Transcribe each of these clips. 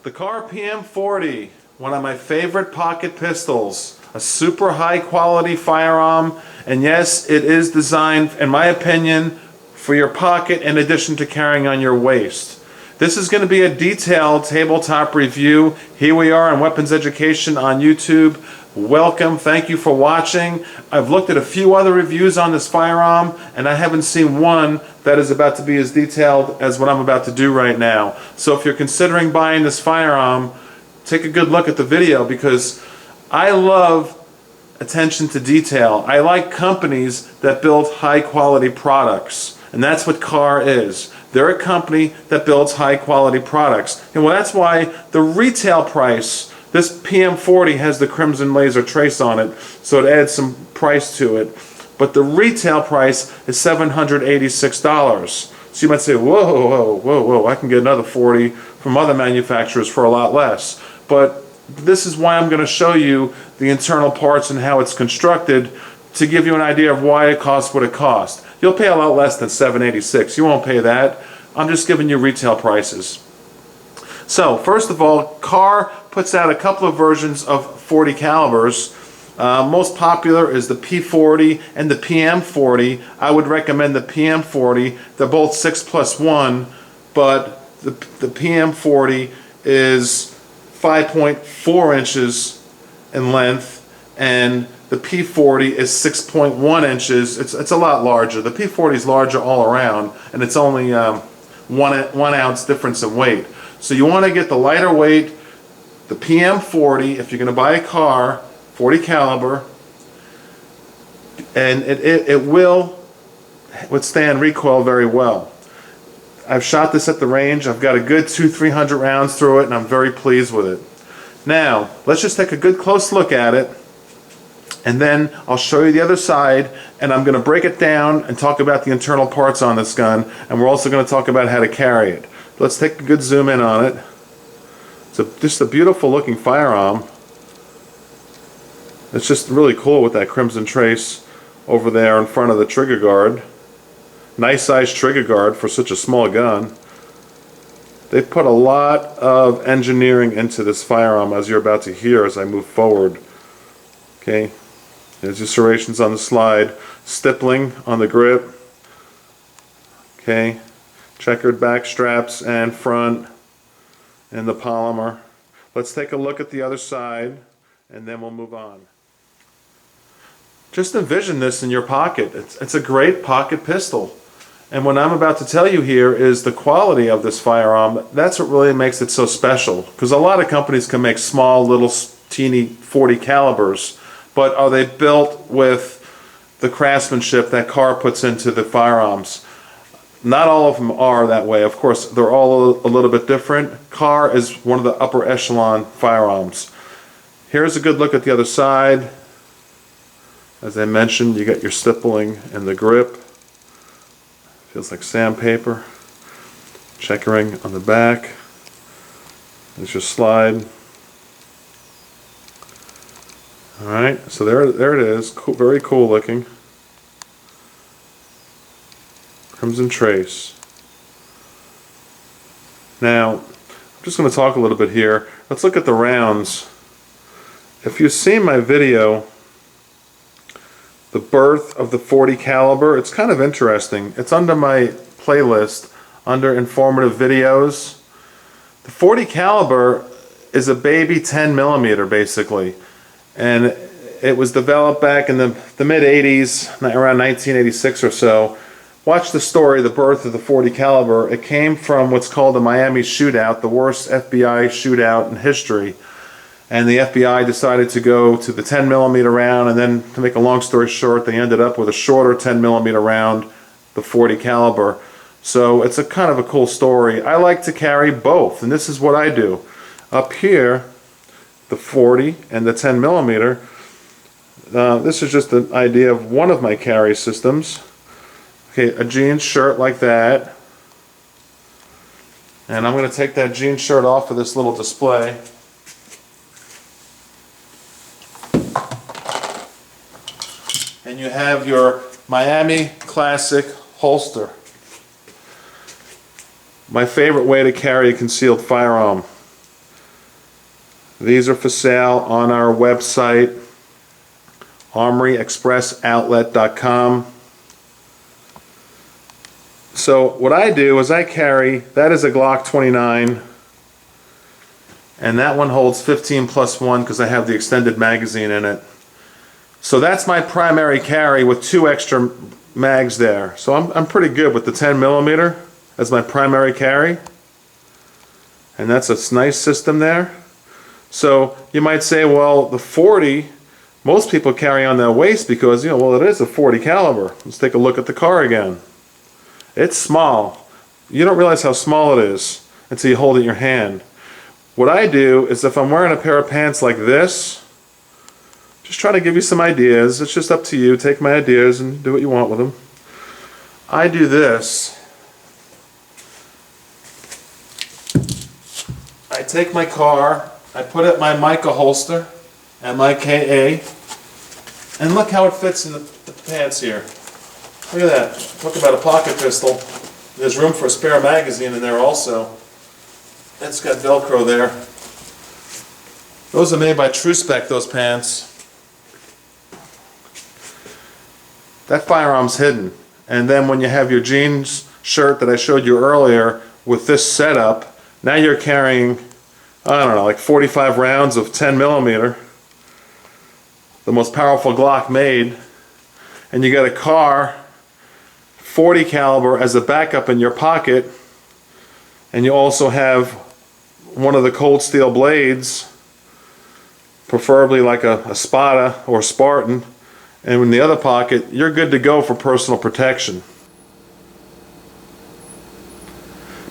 The Kahr PM40, one of my favorite pocket pistols, a super high quality firearm, and yes, it is designed, in my opinion, for your pocket in addition to carrying on your waist. This is going to be a detailed tabletop review. Here we are on Weapons Education on YouTube. Welcome, thank you for watching. I've looked at a few other reviews on this firearm and I haven't seen one that is about to be as detailed as what I'm about to do right now. So if you're considering buying this firearm, take a good look at the video because I love attention to detail. I like companies that build high quality products, and that's what Kahr is. They're a company that builds high quality products. And well, that's why the retail price, this PM40 has the crimson laser trace on it, so it adds some price to it. But the retail price is $786. So you might say, whoa, whoa, whoa, whoa, I can get another 40 from other manufacturers for a lot less. But this is why I'm going to show you the internal parts and how it's constructed to give you an idea of why it costs what it costs. You'll pay a lot less than $786. You won't pay that. I'm just giving you retail prices. So first of all, Kahr puts out a couple of versions of 40 calibers. Most popular is the P40 and the PM40. I would recommend the PM40. They're both 6+1, but the PM40 is 5.4 inches in length and the P40 is 6.1 inches. It's a lot larger. The P40 is larger all around and it's only 1 ounce difference in weight. So you want to get the lighter weight, the PM40, if you're going to buy a Kahr, 40 caliber, and it will withstand recoil very well. I've shot this at the range. I've got a good 200-300 rounds through it, and I'm very pleased with it. Now, let's just take a good close look at it, and then I'll show you the other side, and I'm going to break it down and talk about the internal parts on this gun, and we're also going to talk about how to carry it. Let's take a good zoom in on it. It's just a beautiful looking firearm. It's just really cool with that crimson trace over there in front of the trigger guard. Nice size trigger guard for such a small gun. They put a lot of engineering into this firearm, as you're about to hear as I move forward. Okay, there's your serrations on the slide, stippling on the grip. Okay, checkered back straps and front and the polymer. Let's take a look at the other side and then we'll move on. Just envision this in your pocket. It's a great pocket pistol. And what I'm about to tell you here is the quality of this firearm. That's what really makes it so special. Because a lot of companies can make small, little, teeny 40 calibers, but are they built with the craftsmanship that Kahr puts into the firearms? Not all of them are that way. Of course, they're all a little bit different. Kahr is one of the upper echelon firearms. Here's a good look at the other side. As I mentioned, you got your stippling and the grip. Feels like sandpaper. Checkering on the back. There's your slide. Alright, so there it is. Cool, very cool looking. Crimson trace. Now, I'm just going to talk a little bit here. Let's look at the rounds. If you've seen my video, the birth of the 40 caliber, it's kind of interesting. It's under my playlist under informative videos. The 40 caliber is a baby 10 millimeter basically, and it was developed back in the mid 80s, around 1986 or so. Watch the story, the birth of the 40 caliber. It came from what's called the Miami shootout, the worst FBI shootout in history. And the FBI decided to go to the 10 millimeter round, and then to make a long story short, they ended up with a shorter 10 millimeter round, the 40 caliber. So it's a kind of a cool story. I like to carry both, and this is what I do. Up here, the 40 and the 10 millimeter. This is just an idea of one of my carry systems. Okay, a jeans shirt like that. And I'm going to take that jeans shirt off of this little display. And you have your Miami Classic holster. My favorite way to carry a concealed firearm. These are for sale on our website, armoryexpressoutlet.com. So what I do is I carry, that is a Glock 29, and that one holds 15+1 because I have the extended magazine in it. So that's my primary carry with 2 extra mags there. So I'm pretty good with the 10mm as my primary carry. And that's a nice system there. So you might say, well, the 40, most people carry on their waist because, well, it is a 40 caliber. Let's take a look at the Kahr again. It's small. You don't realize how small it is until you hold it in your hand. What I do is if I'm wearing a pair of pants like this, just trying to give you some ideas. It's just up to you. Take my ideas and do what you want with them. I do this. I take my Kahr, I put it in my mica holster and my KA, and look how it fits in the pants here. Look at that. Talk about a pocket pistol. There's room for a spare magazine in there also. It's got Velcro there. Those are made by TruSpec, those pants. That firearm's hidden. And then when you have your jeans shirt that I showed you earlier with this setup, now you're carrying, I don't know, like 45 rounds of 10mm, the most powerful Glock made, and you got a Kahr 40 caliber as a backup in your pocket, and you also have one of the cold steel blades, preferably like a Spada or Spartan, and in the other pocket, you're good to go for personal protection.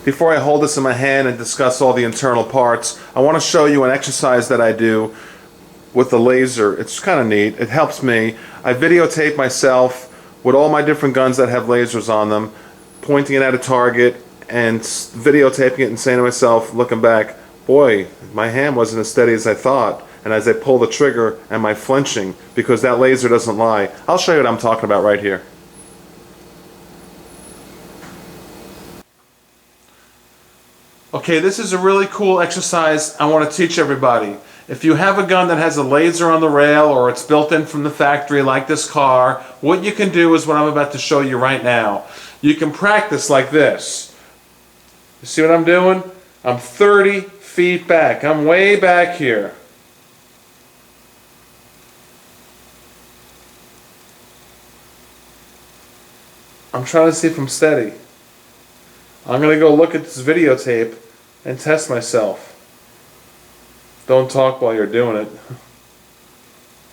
Before I hold this in my hand and discuss all the internal parts, I want to show you an exercise that I do with the laser. It's kind of neat. It helps me. I videotape myself with all my different guns that have lasers on them, pointing it at a target and videotaping it and saying to myself, looking back, boy, my hand wasn't as steady as I thought. And as I pull the trigger, am I flinching? Because that laser doesn't lie. I'll show you what I'm talking about right here. Okay, this is a really cool exercise I want to teach everybody. If you have a gun that has a laser on the rail or it's built in from the factory like this Kahr, what you can do is what I'm about to show you right now. You can practice like this. You see what I'm doing? I'm 30 feet back. I'm way back here. I'm trying to see if I'm steady. I'm going to go look at this videotape and test myself. Don't talk while you're doing it.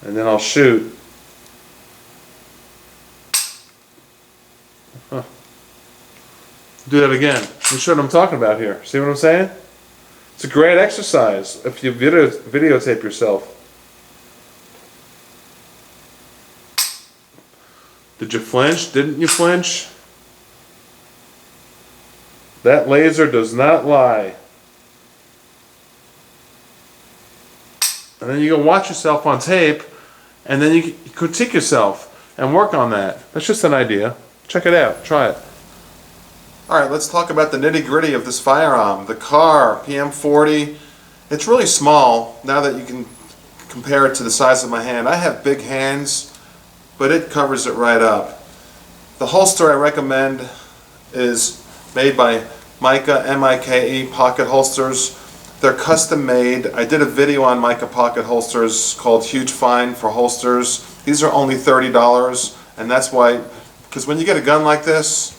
And then I'll shoot. Huh. Do that again. You see what I'm talking about here. See what I'm saying? It's a great exercise if you videotape yourself. Did you flinch? Didn't you flinch? That laser does not lie. And then you go watch yourself on tape, and then you critique yourself and work on that. That's just an idea. Check it out. Try it. Alright, let's talk about the nitty-gritty of this firearm. The Kahr PM40. It's really small now that you can compare it to the size of my hand. I have big hands, but it covers it right up. The holster I recommend is made by Mica, M-I-K-E pocket holsters. They're custom made. I did a video on Mica pocket holsters called Huge Find for Holsters. These are only $30, and that's why, because when you get a gun like this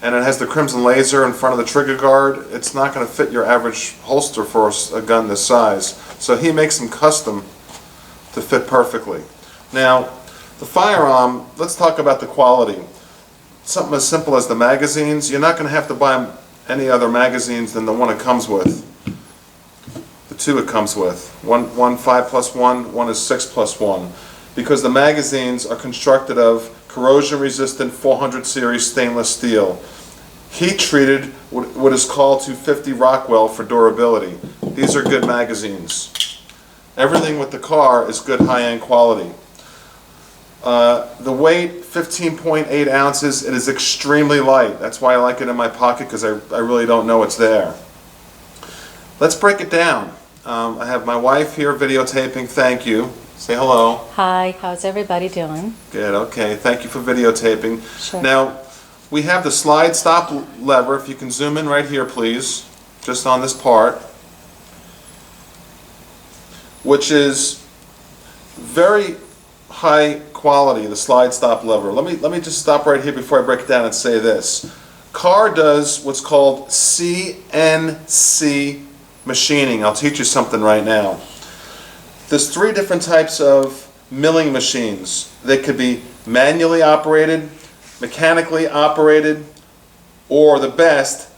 and it has the crimson laser in front of the trigger guard, it's not going to fit your average holster for a gun this size. So he makes them custom to fit perfectly. Now, the firearm, let's talk about the quality. Something as simple as the magazines. You're not going to have to buy any other magazines than the one it comes with. The two it comes with. One 5+1, one is 6+1. Because the magazines are constructed of corrosion resistant 400 series stainless steel. Heat treated what is called 250 Rockwell for durability. These are good magazines. Everything with the Kahr is good high-end quality. The weight, 15.8 ounces. It is extremely light. That's why I like it in my pocket, because I really don't know it's there. Let's break it down. I have my wife here videotaping. Thank you. Say hello. Hi, how's everybody doing? Good, okay. Thank you for videotaping. Sure. Now, we have the slide stop lever. If you can zoom in right here, please, just on this part, which is very high quality, the slide stop lever. Let me just stop right here before I break it down and say this. KAHR does what's called CNC machining. I'll teach you something right now. There's three different types of milling machines. They could be manually operated, mechanically operated, or the best,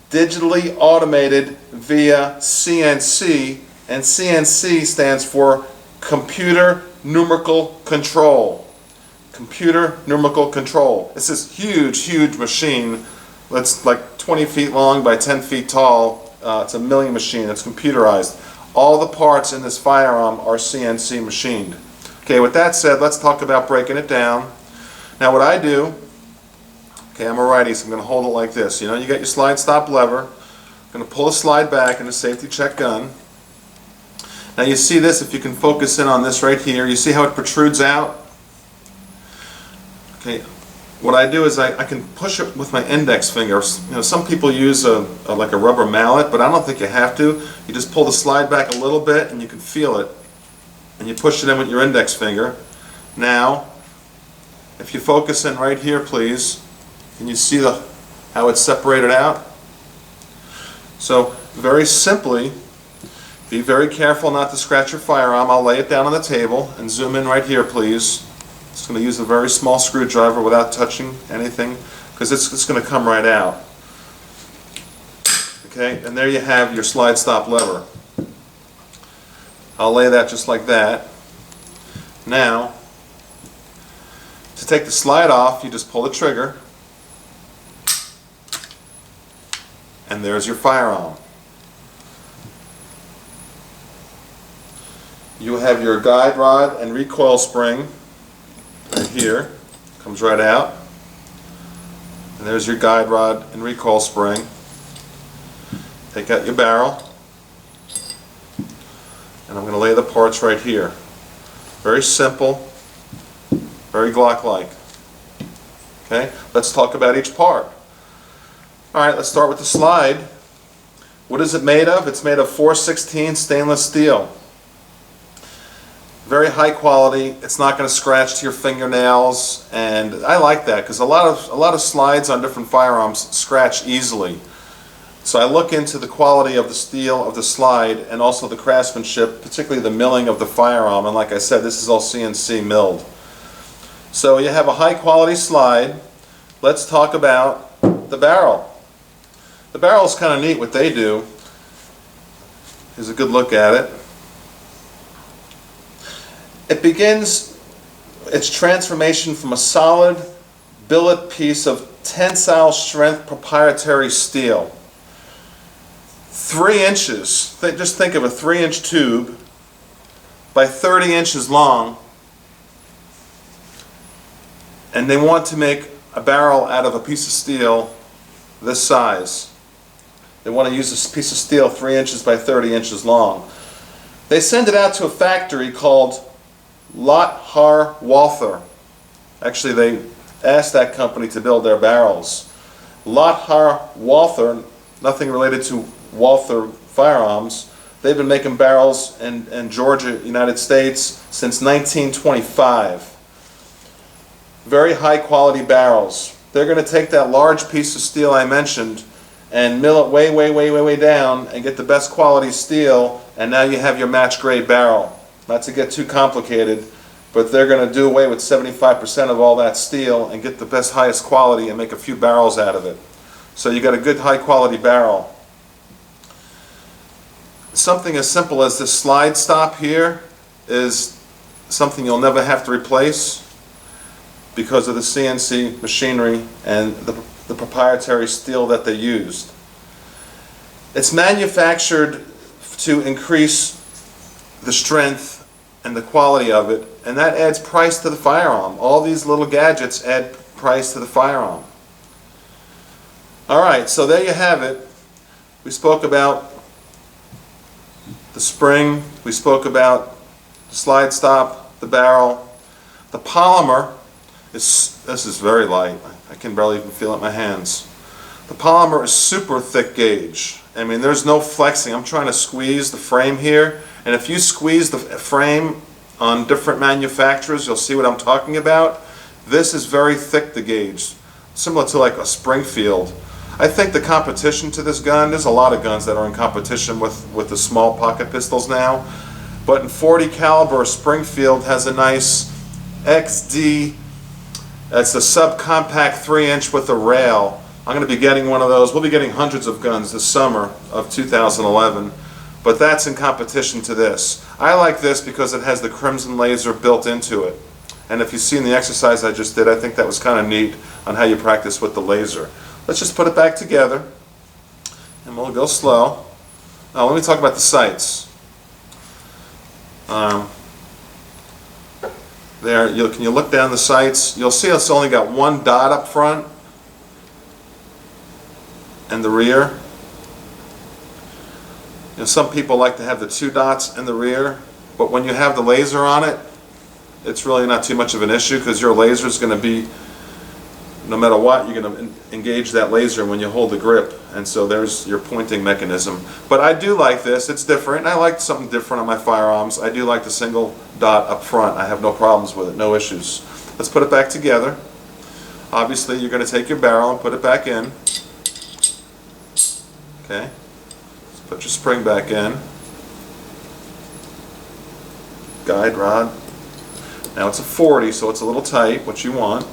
digitally automated via CNC, and CNC stands for Computer Numerical Control. Computer Numerical Control. It's this huge machine that's like 20 feet long by 10 feet tall. It's a milling machine. It's computerized. All the parts in this firearm are CNC machined. Okay, with that said, let's talk about breaking it down. Now what I do, okay, I'm a righty, so I'm going to hold it like this. You know, you got your slide stop lever. I'm going to pull the slide back in the safety check gun. Now you see this, if you can focus in on this right here, you see how it protrudes out? Okay, what I do is I can push it with my index finger. You know, some people use like a rubber mallet, but I don't think you have to. You just pull the slide back a little bit and you can feel it. And you push it in with your index finger. Now, if you focus in right here, please, can you see how it's separated out? So, very simply, be very careful not to scratch your firearm. I'll lay it down on the table and zoom in right here, please. Just going to use a very small screwdriver without touching anything, because it's going to come right out. Okay, and there you have your slide stop lever. I'll lay that just like that. Now, to take the slide off, you just pull the trigger, and there's your firearm. You have your guide rod and recoil spring right here. Comes right out. And there's your guide rod and recoil spring. Take out your barrel. And I'm going to lay the parts right here. Very simple, very Glock-like. Okay, let's talk about each part. Alright, let's start with the slide. What is it made of? It's made of 416 stainless steel. Very high quality. It's not going to scratch to your fingernails, and I like that because a lot of slides on different firearms scratch easily. So I look into the quality of the steel of the slide and also the craftsmanship, particularly the milling of the firearm, and like I said, this is all CNC milled. So you have a high quality slide. Let's talk about the barrel. The barrel is kind of neat what they do. Here's a good look at it. It begins its transformation from a solid billet piece of tensile strength proprietary steel. 3 inches, just think of a 3-inch tube by 30 inches long, and they want to make a barrel out of a piece of steel this size. They want to use this piece of steel 3 inches by 30 inches long. They send it out to a factory called KAHR Walther. Actually, they asked that company to build their barrels. KAHR Walther, nothing related to Walther firearms. They've been making barrels in Georgia, United States since 1925. Very high quality barrels. They're going to take that large piece of steel I mentioned and mill it way down and get the best quality steel, and now you have your match grade barrel. Not to get too complicated, but they're going to do away with 75% of all that steel and get the best, highest quality and make a few barrels out of it. So you got a good high quality barrel. Something as simple as this slide stop here is something you'll never have to replace because of the CNC machinery and the proprietary steel that they used. It's manufactured to increase the strength and the quality of it, and that adds price to the firearm. All these little gadgets add price to the firearm. Alright, so there you have it. We spoke about The spring, we spoke about the slide stop, the barrel. The polymer, this is very light. I can barely even feel it in my hands. The polymer is super thick gauge. I mean, there's no flexing. I'm trying to squeeze the frame here, and if you squeeze the frame on different manufacturers, you'll see what I'm talking about. This is very thick, the gauge, similar to like a Springfield. I think the competition to this gun, there's a lot of guns that are in competition with the small pocket pistols now, but in 40 caliber, Springfield has a nice XD. That's a subcompact 3-inch with a rail. I'm going to be getting one of those. We'll be getting hundreds of guns this summer of 2011, but that's in competition to this. I like this because it has the crimson laser built into it. And if you've seen the exercise I just did, I think that was kind of neat on how you practice with the laser. Let's just put it back together, and we'll go slow. Now let me talk about the sights. Can you look down the sights? You'll see it's only got one dot up front and the rear. You know, some people like to have the two dots in the rear, but when you have the laser on it, it's really not too much of an issue because your laser is going to be, no matter what, you're going to engage that laser when you hold the grip, and so there's your pointing mechanism. But I do like this. It's different. I like something different on my firearms. I do like the single dot up front. I have no problems with it, no issues. Let's put it back together. Obviously, you're going to take your barrel and put it back in. Okay. Let's put your spring back in. Guide rod. Now it's a 40, so it's a little tight, what you want.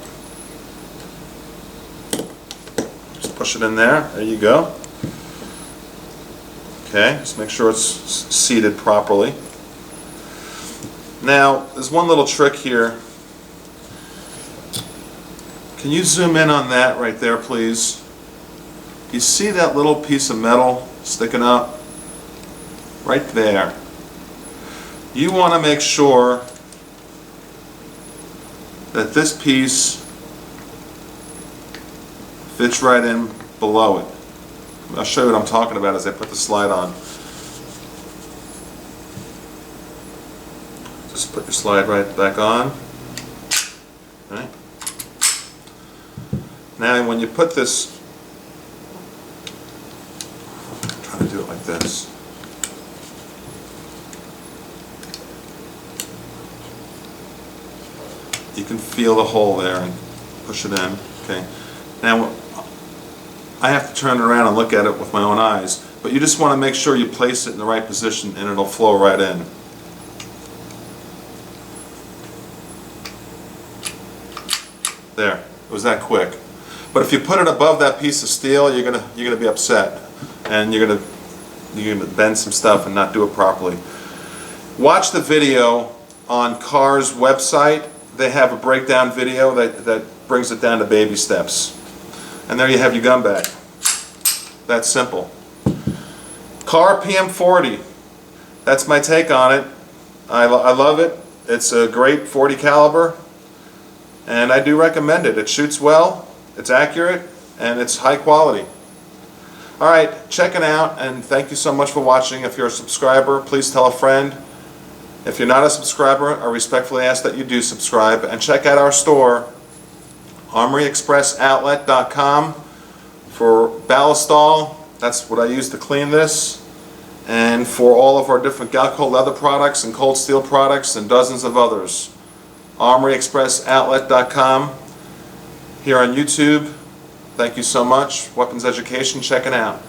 Just push it in there. There you go. Okay, just make sure it's seated properly. Now, there's one little trick here. Can you zoom in on that right there, please? You see that little piece of metal sticking up? Right there. You want to make sure that this piece fits right in below it. I'll show you what I'm talking about as I put the slide on. Just put your slide right back on. Right. Now when you put this, try to do it like this. You can feel the hole there and push it in. Okay. Now I have to turn it around and look at it with my own eyes, but you just want to make sure you place it in the right position and it'll flow right in. There. It was that quick. But if you put it above that piece of steel, you're gonna be upset, and you're gonna bend some stuff and not do it properly. Watch the video on Kahr's website. They have a breakdown video that brings it down to baby steps. And there you have your gun back. That's simple. Kahr PM40. That's my take on it. I love it. It's a great 40 caliber, and I do recommend it. It shoots well, it's accurate, and it's high quality. Alright, check it out, and thank you so much for watching. If you're a subscriber, please tell a friend. If you're not a subscriber, I respectfully ask that you do subscribe, and check out our store, ArmoryExpressOutlet.com, for ballistol. That's what I use to clean this, and for all of our different Galco leather products and cold steel products and dozens of others. ArmoryExpressOutlet.com. Here on YouTube. Thank you so much. Weapons Education, check it out.